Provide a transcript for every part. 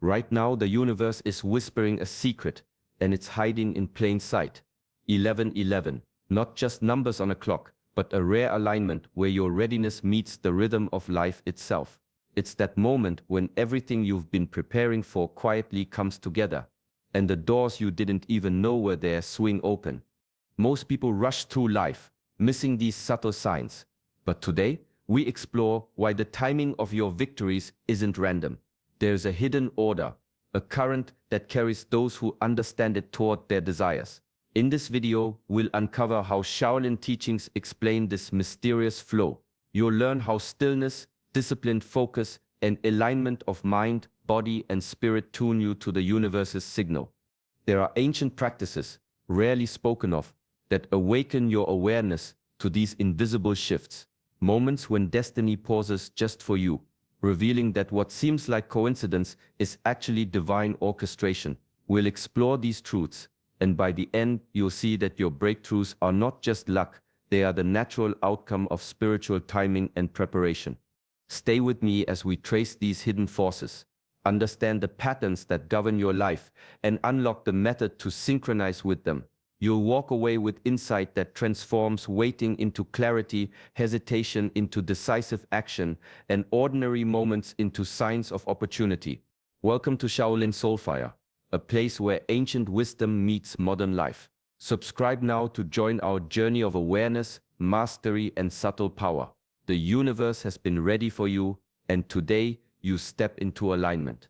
Right now, the universe is whispering a secret, and it's hiding in plain sight. 1111. Not just numbers on a clock, but a rare alignment where your readiness meets the rhythm of life itself. It's that moment when everything you've been preparing for quietly comes together, and the doors you didn't even know were there swing open. Most people rush through life, missing these subtle signs. But today, we explore why the timing of your victories isn't random. There's a hidden order, a current that carries those who understand it toward their desires. In this video, we'll uncover how Shaolin teachings explain this mysterious flow. You'll learn how stillness, disciplined focus, and alignment of mind, body, and spirit tune you to the universe's signal. There are ancient practices, rarely spoken of, that awaken your awareness to these invisible shifts, moments when destiny pauses just for you, revealing that what seems like coincidence is actually divine orchestration. We'll explore these truths, and by the end, you'll see that your breakthroughs are not just luck, they are the natural outcome of spiritual timing and preparation. Stay with me as we trace these hidden forces, understand the patterns that govern your life, and unlock the method to synchronize with them. You'll walk away with insight that transforms waiting into clarity, hesitation into decisive action, and ordinary moments into signs of opportunity. Welcome to Shaolin Soulfire, a place where ancient wisdom meets modern life. Subscribe now to join our journey of awareness, mastery, and subtle power. The universe has been ready for you, and today you step into alignment.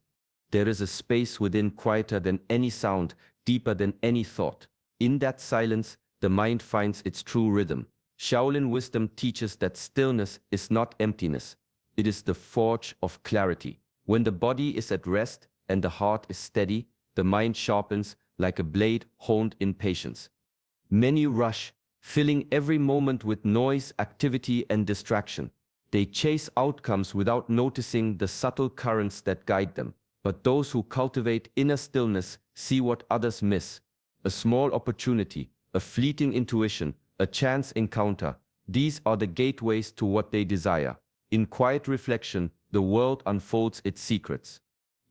There is a space within quieter than any sound, deeper than any thought. In that silence, the mind finds its true rhythm. Shaolin wisdom teaches that stillness is not emptiness. It is the forge of clarity. When the body is at rest and the heart is steady, the mind sharpens like a blade honed in patience. Many rush, filling every moment with noise, activity, and distraction. They chase outcomes without noticing the subtle currents that guide them. But those who cultivate inner stillness see what others miss. A small opportunity, a fleeting intuition, a chance encounter. These are the gateways to what they desire. In quiet reflection, the world unfolds its secrets.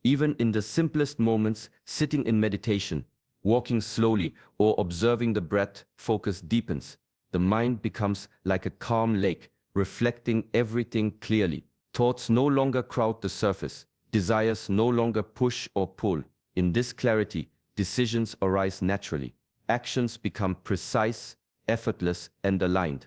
Even in the simplest moments, sitting in meditation, walking slowly, or observing the breath, focus deepens. The mind becomes like a calm lake, reflecting everything clearly. Thoughts no longer crowd the surface. Desires no longer push or pull. In this clarity, decisions arise naturally. Actions become precise, effortless, and aligned.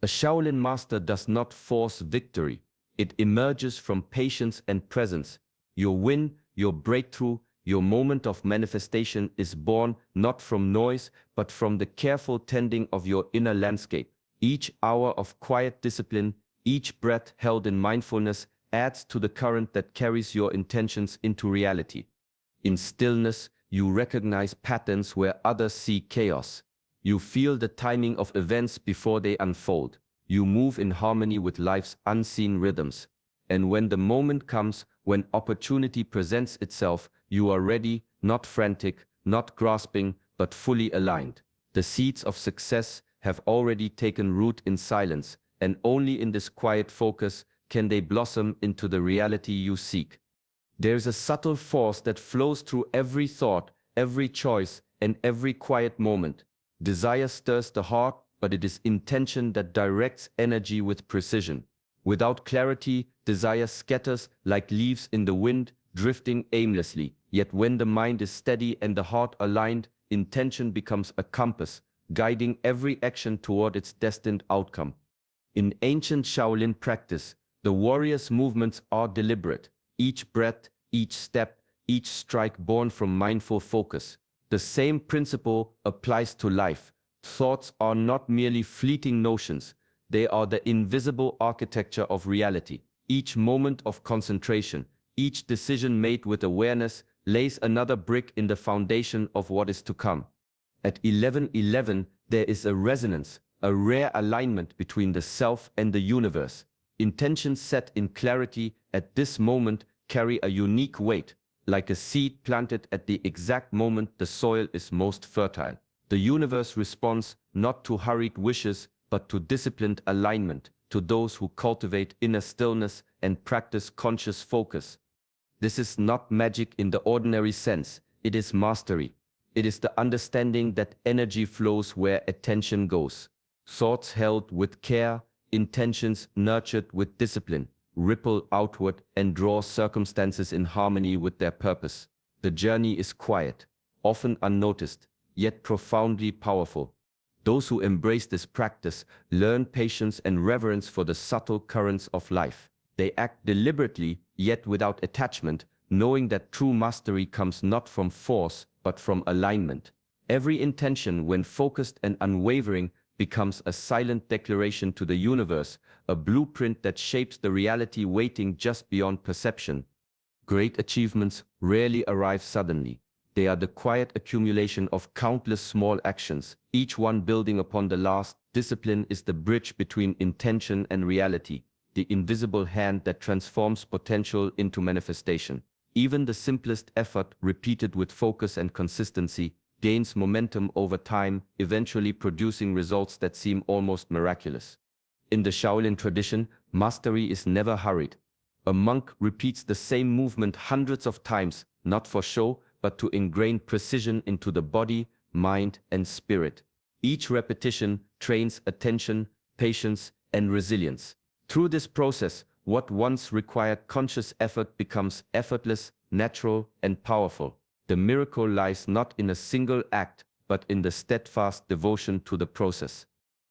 A Shaolin master does not force victory. It emerges from patience and presence. Your win, your breakthrough, your moment of manifestation is born not from noise, but from the careful tending of your inner landscape. Each hour of quiet discipline, each breath held in mindfulness adds to the current that carries your intentions into reality. In stillness, you recognize patterns where others see chaos. You feel the timing of events before they unfold. You move in harmony with life's unseen rhythms. And when the moment comes, when opportunity presents itself, you are ready, not frantic, not grasping, but fully aligned. The seeds of success have already taken root in silence, and only in this quiet focus can they blossom into the reality you seek. There's a subtle force that flows through every thought, every choice, and every quiet moment. Desire stirs the heart, but it is intention that directs energy with precision. Without clarity, desire scatters like leaves in the wind, drifting aimlessly. Yet when the mind is steady and the heart aligned, intention becomes a compass, guiding every action toward its destined outcome. In ancient Shaolin practice, the warrior's movements are deliberate. Each breath, each step, each strike born from mindful focus. The same principle applies to life. Thoughts are not merely fleeting notions. They are the invisible architecture of reality. Each moment of concentration, each decision made with awareness, lays another brick in the foundation of what is to come. At 1111, there is a resonance, a rare alignment between the self and the universe. Intentions set in clarity at this moment carry a unique weight, like a seed planted at the exact moment the soil is most fertile. The universe responds not to hurried wishes, but to disciplined alignment, to those who cultivate inner stillness and practice conscious focus. This is not magic in the ordinary sense, it is mastery. It is the understanding that energy flows where attention goes. Thoughts held with care, intentions nurtured with discipline, ripple outward and draw circumstances in harmony with their purpose. The journey is quiet, often unnoticed, yet profoundly powerful. Those who embrace this practice learn patience and reverence for the subtle currents of life. They act deliberately, yet without attachment, knowing that true mastery comes not from force, but from alignment. Every intention, when focused and unwavering, becomes a silent declaration to the universe, a blueprint that shapes the reality waiting just beyond perception. Great achievements rarely arrive suddenly. They are the quiet accumulation of countless small actions, each one building upon the last. Discipline is the bridge between intention and reality, the invisible hand that transforms potential into manifestation. Even the simplest effort, repeated with focus and consistency, gains momentum over time, eventually producing results that seem almost miraculous. In the Shaolin tradition, mastery is never hurried. A monk repeats the same movement hundreds of times, not for show, but to ingrain precision into the body, mind, and spirit. Each repetition trains attention, patience, and resilience. Through this process, what once required conscious effort becomes effortless, natural, and powerful. The miracle lies not in a single act, but in the steadfast devotion to the process.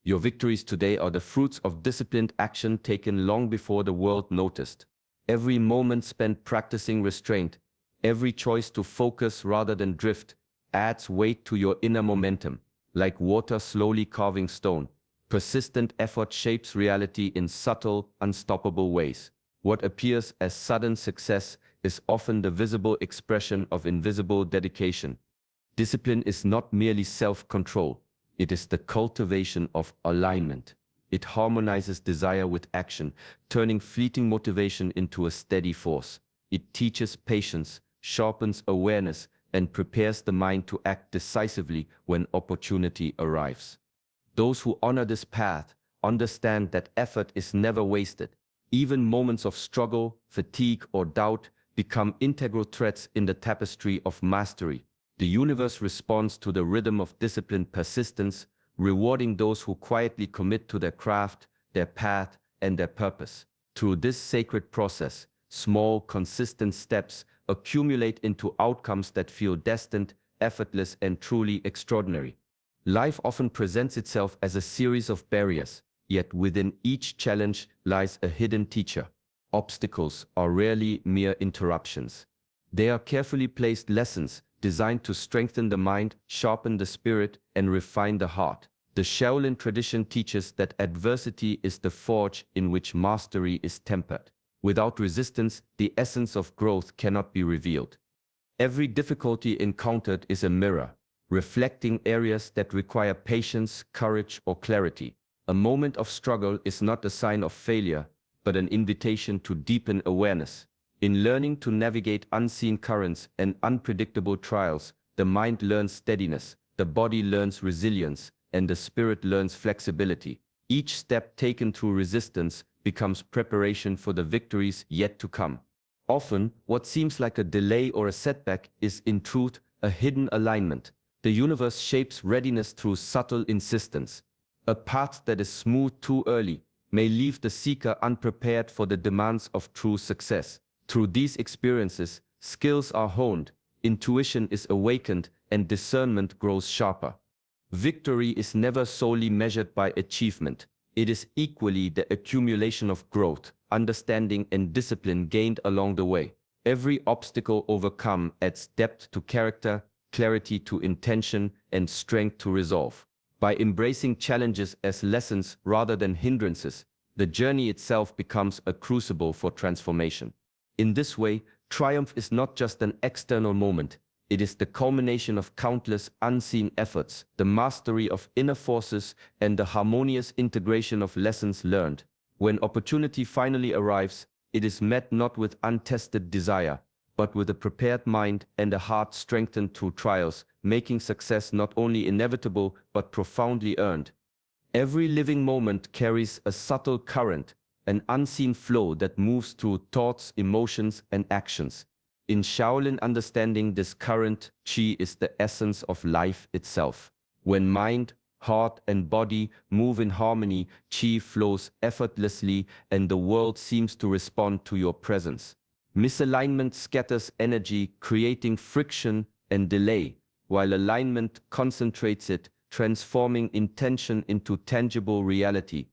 Your victories today are the fruits of disciplined action taken long before the world noticed. Every moment spent practicing restraint, every choice to focus rather than drift, adds weight to your inner momentum. Like water slowly carving stone, persistent effort shapes reality in subtle, unstoppable ways. What appears as sudden success is often the visible expression of invisible dedication. Discipline is not merely self-control, it is the cultivation of alignment. It harmonizes desire with action, turning fleeting motivation into a steady force. It teaches patience, sharpens awareness, and prepares the mind to act decisively when opportunity arrives. Those who honor this path understand that effort is never wasted. Even moments of struggle, fatigue, or doubt become integral threads in the tapestry of mastery. The universe responds to the rhythm of disciplined persistence, rewarding those who quietly commit to their craft, their path, and their purpose. Through this sacred process, small, consistent steps accumulate into outcomes that feel destined, effortless, and truly extraordinary. Life often presents itself as a series of barriers, yet within each challenge lies a hidden teacher. Obstacles are rarely mere interruptions. They are carefully placed lessons designed to strengthen the mind, sharpen the spirit, and refine the heart. The Shaolin tradition teaches that adversity is the forge in which mastery is tempered. Without resistance, the essence of growth cannot be revealed. Every difficulty encountered is a mirror, reflecting areas that require patience, courage, or clarity. A moment of struggle is not a sign of failure, but an invitation to deepen awareness. In learning to navigate unseen currents and unpredictable trials, the mind learns steadiness, the body learns resilience, and the spirit learns flexibility. Each step taken through resistance becomes preparation for the victories yet to come. Often, what seems like a delay or a setback is in truth a hidden alignment. The universe shapes readiness through subtle insistence. A path that is smooth too early may leave the seeker unprepared for the demands of true success. Through these experiences, skills are honed, intuition is awakened, and discernment grows sharper. Victory is never solely measured by achievement. It is equally the accumulation of growth, understanding, and discipline gained along the way. Every obstacle overcome adds depth to character, clarity to intention, and strength to resolve. By embracing challenges as lessons rather than hindrances, the journey itself becomes a crucible for transformation. In this way, triumph is not just an external moment. It is the culmination of countless unseen efforts, the mastery of inner forces, and the harmonious integration of lessons learned. When opportunity finally arrives, it is met not with untested desire, but with a prepared mind and a heart strengthened through trials, making success not only inevitable but profoundly earned. Every living moment carries a subtle current, an unseen flow that moves through thoughts, emotions, and actions. In Shaolin understanding, this current qi is the essence of life itself. When mind, heart and body move in harmony, qi flows effortlessly and the world seems to respond to your presence. Misalignment scatters energy, creating friction and delay, while alignment concentrates it, transforming intention into tangible reality.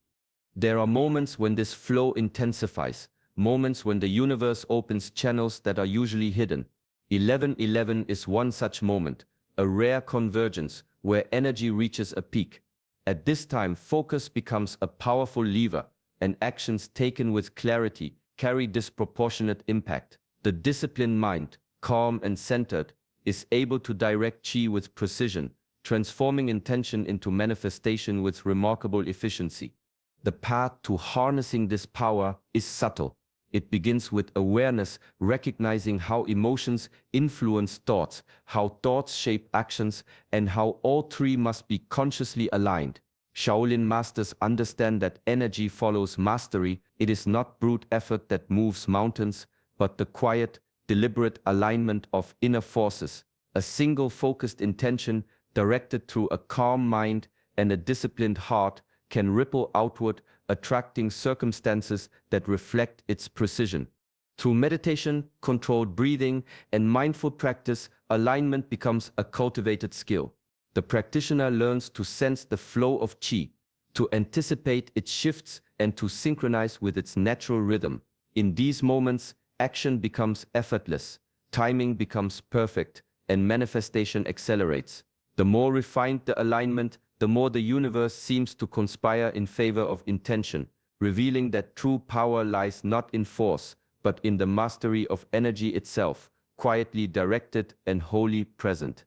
There are moments when this flow intensifies, moments when the universe opens channels that are usually hidden. 1111 is one such moment, a rare convergence where energy reaches a peak. At this time, focus becomes a powerful lever, and actions taken with clarity carry disproportionate impact. The disciplined mind, calm and centered, is able to direct qi with precision, transforming intention into manifestation with remarkable efficiency. The path to harnessing this power is subtle. It begins with awareness, recognizing how emotions influence thoughts, how thoughts shape actions, and how all three must be consciously aligned. Shaolin masters understand that energy follows mastery. It is not brute effort that moves mountains, but the quiet, deliberate alignment of inner forces. A single focused intention, directed through a calm mind and a disciplined heart, can ripple outward, attracting circumstances that reflect its precision. Through meditation, controlled breathing, and mindful practice, alignment becomes a cultivated skill. The practitioner learns to sense the flow of qi, to anticipate its shifts, and to synchronize with its natural rhythm. In these moments, action becomes effortless, timing becomes perfect, and manifestation accelerates. The more refined the alignment, the more the universe seems to conspire in favor of intention, revealing that true power lies not in force, but in the mastery of energy itself, quietly directed and wholly present.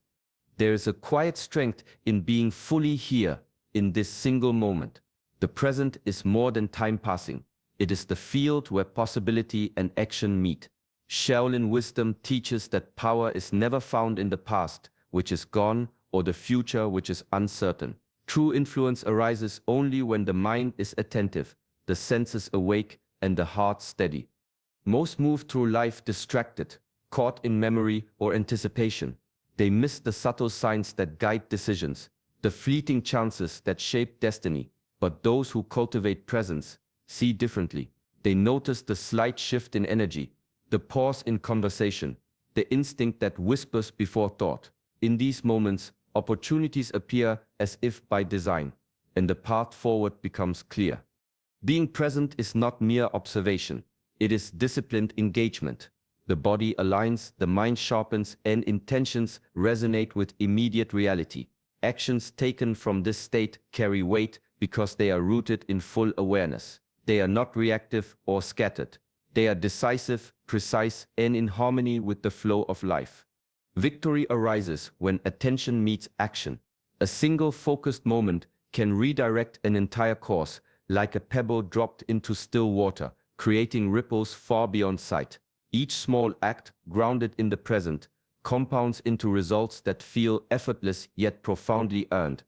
There is a quiet strength in being fully here, in this single moment. The present is more than time passing. It is the field where possibility and action meet. Shaolin wisdom teaches that power is never found in the past, which is gone, or the future, which is uncertain. True influence arises only when the mind is attentive, the senses awake, and the heart steady. Most move through life distracted, caught in memory or anticipation. They miss the subtle signs that guide decisions, the fleeting chances that shape destiny. But those who cultivate presence see differently. They notice the slight shift in energy, the pause in conversation, the instinct that whispers before thought. In these moments, opportunities appear as if by design, and the path forward becomes clear. Being present is not mere observation. It is disciplined engagement. The body aligns, the mind sharpens, and intentions resonate with immediate reality. Actions taken from this state carry weight because they are rooted in full awareness. They are not reactive or scattered. They are decisive, precise, and in harmony with the flow of life. Victory arises when attention meets action. A single focused moment can redirect an entire course, like a pebble dropped into still water, creating ripples far beyond sight. Each small act, grounded in the present, compounds into results that feel effortless yet profoundly earned.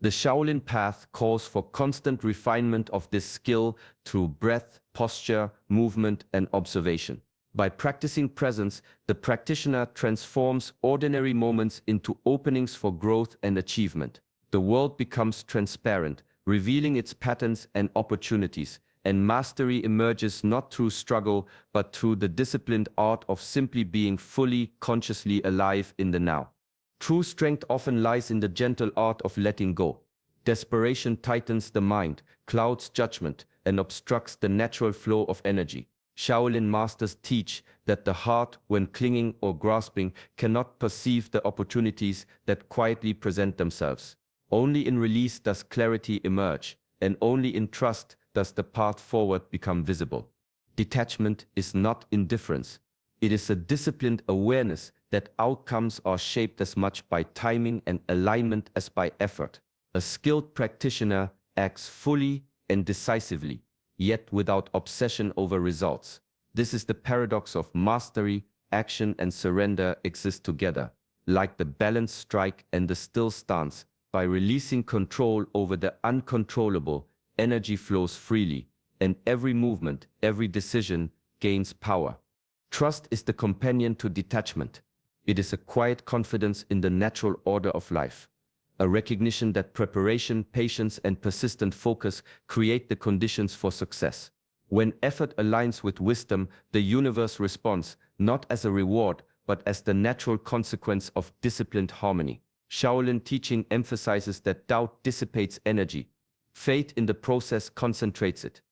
The Shaolin path calls for constant refinement of this skill through breath, posture, movement, and observation. By practicing presence, the practitioner transforms ordinary moments into openings for growth and achievement. The world becomes transparent, revealing its patterns and opportunities, and mastery emerges not through struggle, but through the disciplined art of simply being fully, consciously alive in the now. True strength often lies in the gentle art of letting go. Desperation tightens the mind, clouds judgment, and obstructs the natural flow of energy. Shaolin masters teach that the heart, when clinging or grasping, cannot perceive the opportunities that quietly present themselves. Only in release does clarity emerge, and only in trust does the path forward become visible. Detachment is not indifference. It is a disciplined awareness that outcomes are shaped as much by timing and alignment as by effort. A skilled practitioner acts fully and decisively, yet without obsession over results. This is the paradox of mastery. Action and surrender exist together, like the balanced strike and the still stance. By releasing control over the uncontrollable, energy flows freely, and every movement, every decision gains power. Trust is the companion to detachment. It is a quiet confidence in the natural order of life, a recognition that preparation, patience, and persistent focus create the conditions for success. When effort aligns with wisdom, the universe responds, not as a reward, but as the natural consequence of disciplined harmony. Shaolin teaching emphasizes that doubt dissipates energy. Faith in the process concentrates it.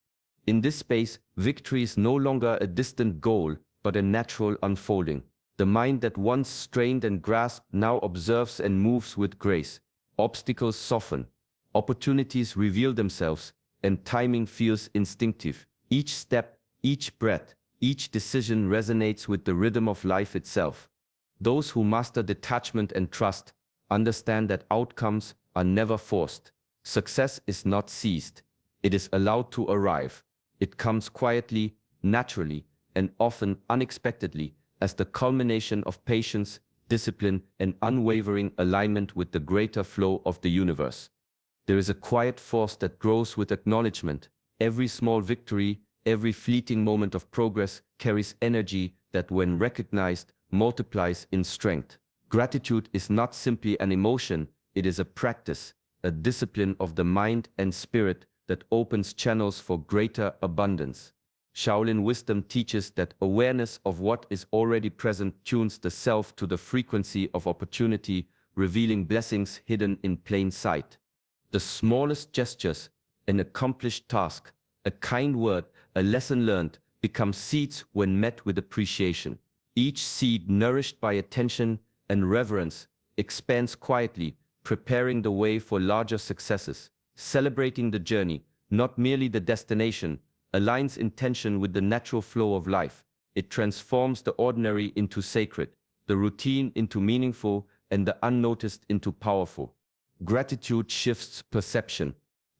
In this space, victory is no longer a distant goal, but a natural unfolding. The mind that once strained and grasped now observes and moves with grace. Obstacles soften, opportunities reveal themselves, and timing feels instinctive. Each step, each breath, each decision resonates with the rhythm of life itself. Those who master detachment and trust understand that outcomes are never forced. Success is not seized. It is allowed to arrive. It comes quietly, naturally, and often unexpectedly as the culmination of patience, discipline, and unwavering alignment with the greater flow of the universe. There is a quiet force that grows with acknowledgement. Every small victory, every fleeting moment of progress carries energy that, when recognized, multiplies in strength. Gratitude is not simply an emotion, it is a practice, a discipline of the mind and spirit that opens channels for greater abundance. Shaolin wisdom teaches that awareness of what is already present tunes the self to the frequency of opportunity, revealing blessings hidden in plain sight. The smallest gestures, an accomplished task, a kind word, a lesson learned, become seeds when met with appreciation. Each seed, nourished by attention and reverence, expands quietly, preparing the way for larger successes. Celebrating the journey, not merely the destination, aligns intention with the natural flow of life. It transforms the ordinary into sacred, the routine into meaningful, and the unnoticed into powerful. Gratitude shifts perception.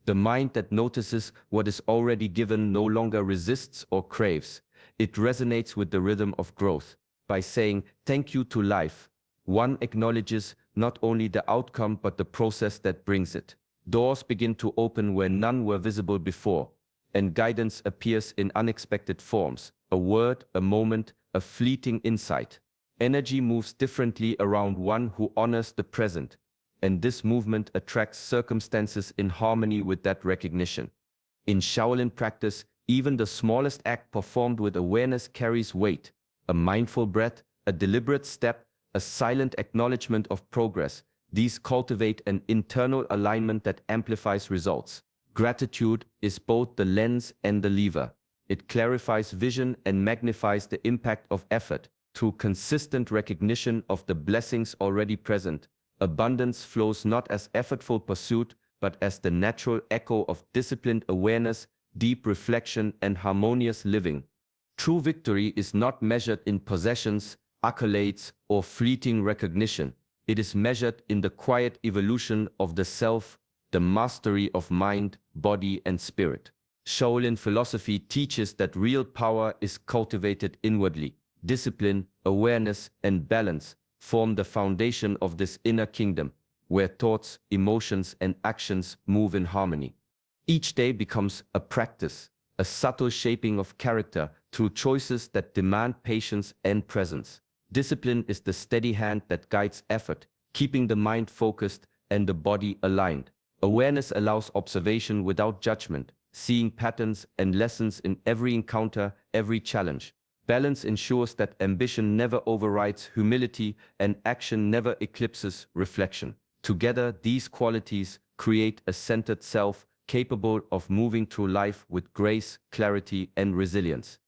The mind that notices what is already given no longer resists or craves. It resonates with the rhythm of growth. By saying thank you to life, one acknowledges not only the outcome but the process that brings it. Doors begin to open where none were visible before, and guidance appears in unexpected forms. A word, a moment, a fleeting insight. Energy moves differently around one who honors the present, and this movement attracts circumstances in harmony with that recognition. In Shaolin practice, even the smallest act performed with awareness carries weight. A mindful breath, a deliberate step, a silent acknowledgement of progress. These cultivate an internal alignment that amplifies results. Gratitude is both the lens and the lever. It clarifies vision and magnifies the impact of effort. Through consistent recognition of the blessings already present, abundance flows not as effortful pursuit, but as the natural echo of disciplined awareness, deep reflection, and harmonious living. True victory is not measured in possessions, accolades, or fleeting recognition. It is measured in the quiet evolution of the self, the mastery of mind, body, and spirit. Shaolin philosophy teaches that real power is cultivated inwardly. Discipline, awareness, and balance form the foundation of this inner kingdom, where thoughts, emotions, and actions move in harmony. Each day becomes a practice, a subtle shaping of character through choices that demand patience and presence. Discipline is the steady hand that guides effort, keeping the mind focused and the body aligned. Awareness allows observation without judgment, seeing patterns and lessons in every encounter, every challenge. Balance ensures that ambition never overrides humility and action never eclipses reflection. Together, these qualities create a centered self capable of moving through life with grace, clarity, and resilience.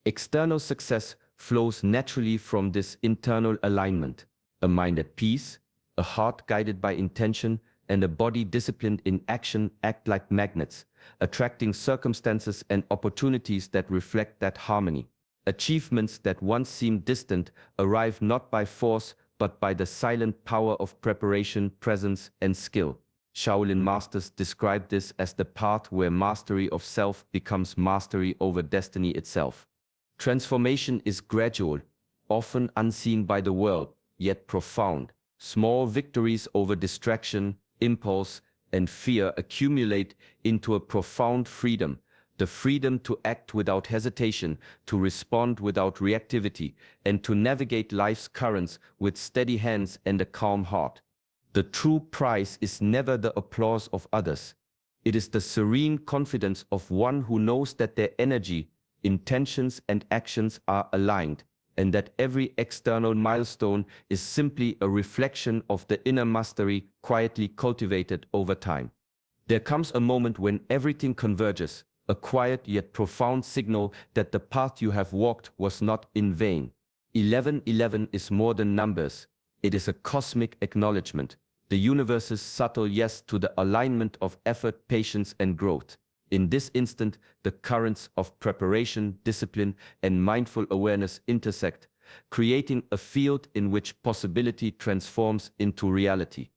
External success flows naturally from this internal alignment. A mind at peace, a heart guided by intention, and a body disciplined in action act like magnets, attracting circumstances and opportunities that reflect that harmony. Achievements that once seemed distant arrive not by force but by the silent power of preparation, presence, and skill. Shaolin masters describe this as the path where mastery of self becomes mastery over destiny itself. Transformation is gradual, often unseen by the world, yet profound. Small victories over distraction, impulse, and fear accumulate into a profound freedom, the freedom to act without hesitation, to respond without reactivity, and to navigate life's currents with steady hands and a calm heart. The true prize is never the applause of others. It is the serene confidence of one who knows that their energy, intentions, and actions are aligned, and that every external milestone is simply a reflection of the inner mastery quietly cultivated over time. There comes a moment when everything converges, a quiet yet profound signal that the path you have walked was not in vain. 1111 is more than numbers. It is a cosmic acknowledgement, the universe's subtle yes to the alignment of effort, patience, and growth. In this instant, the currents of preparation, discipline, and mindful awareness intersect, creating a field in which possibility transforms into reality.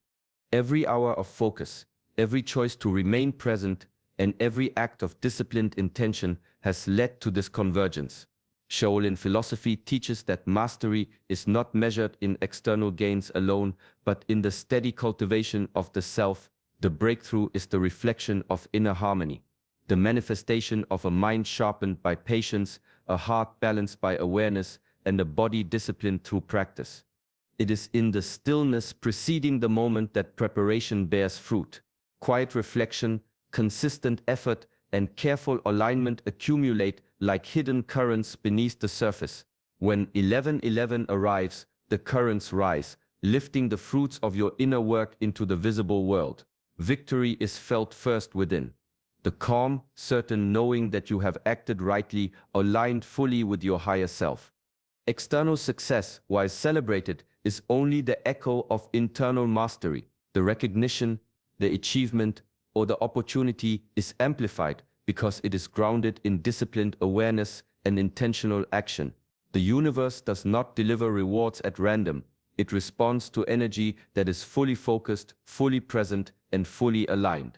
Every hour of focus, every choice to remain present, and every act of disciplined intention has led to this convergence. Shaolin philosophy teaches that mastery is not measured in external gains alone, but in the steady cultivation of the self. The breakthrough is the reflection of inner harmony, the manifestation of a mind sharpened by patience, a heart balanced by awareness, and a body disciplined through practice. It is in the stillness preceding the moment that preparation bears fruit. Quiet reflection, consistent effort, and careful alignment accumulate like hidden currents beneath the surface. When 1111 arrives, the currents rise, lifting the fruits of your inner work into the visible world. Victory is felt first within. The calm, certain knowing that you have acted rightly, aligned fully with your higher self. External success, while celebrated, is only the echo of internal mastery. The recognition, the achievement, or the opportunity is amplified because it is grounded in disciplined awareness and intentional action. The universe does not deliver rewards at random. It responds to energy that is fully focused, fully present, and fully aligned.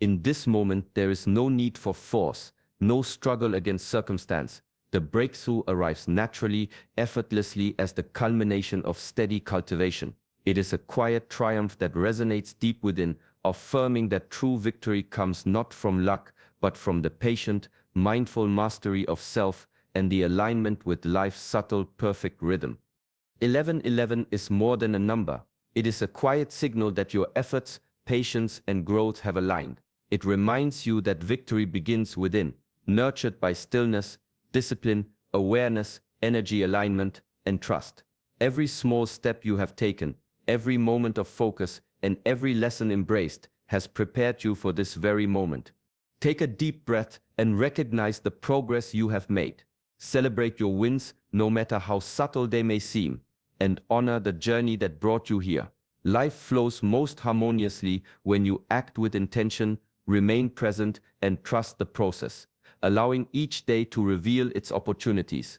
In this moment, there is no need for force, no struggle against circumstance. The breakthrough arrives naturally, effortlessly as the culmination of steady cultivation. It is a quiet triumph that resonates deep within, affirming that true victory comes not from luck, but from the patient, mindful mastery of self and the alignment with life's subtle, perfect rhythm. 1111 is more than a number. It is a quiet signal that your efforts, patience, and growth have aligned. It reminds you that victory begins within, nurtured by stillness, discipline, awareness, energy alignment, and trust. Every small step you have taken, every moment of focus, and every lesson embraced has prepared you for this very moment. Take a deep breath and recognize the progress you have made. Celebrate your wins, no matter how subtle they may seem, and honor the journey that brought you here. Life flows most harmoniously when you act with intention, remain present, and trust the process, allowing each day to reveal its opportunities.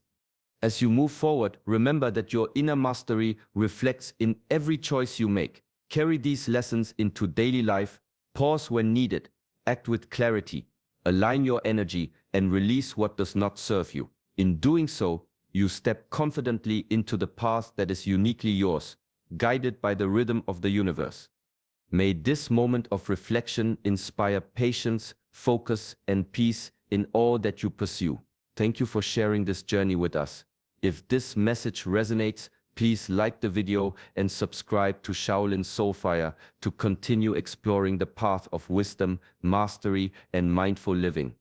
As you move forward, remember that your inner mastery reflects in every choice you make. Carry these lessons into daily life, pause when needed, act with clarity, align your energy, and release what does not serve you. In doing so, you step confidently into the path that is uniquely yours, guided by the rhythm of the universe. May this moment of reflection inspire patience, focus, and peace in all that you pursue. Thank you for sharing this journey with us. If this message resonates, please like the video and subscribe to Shaolin Soulfire to continue exploring the path of wisdom, mastery, and mindful living.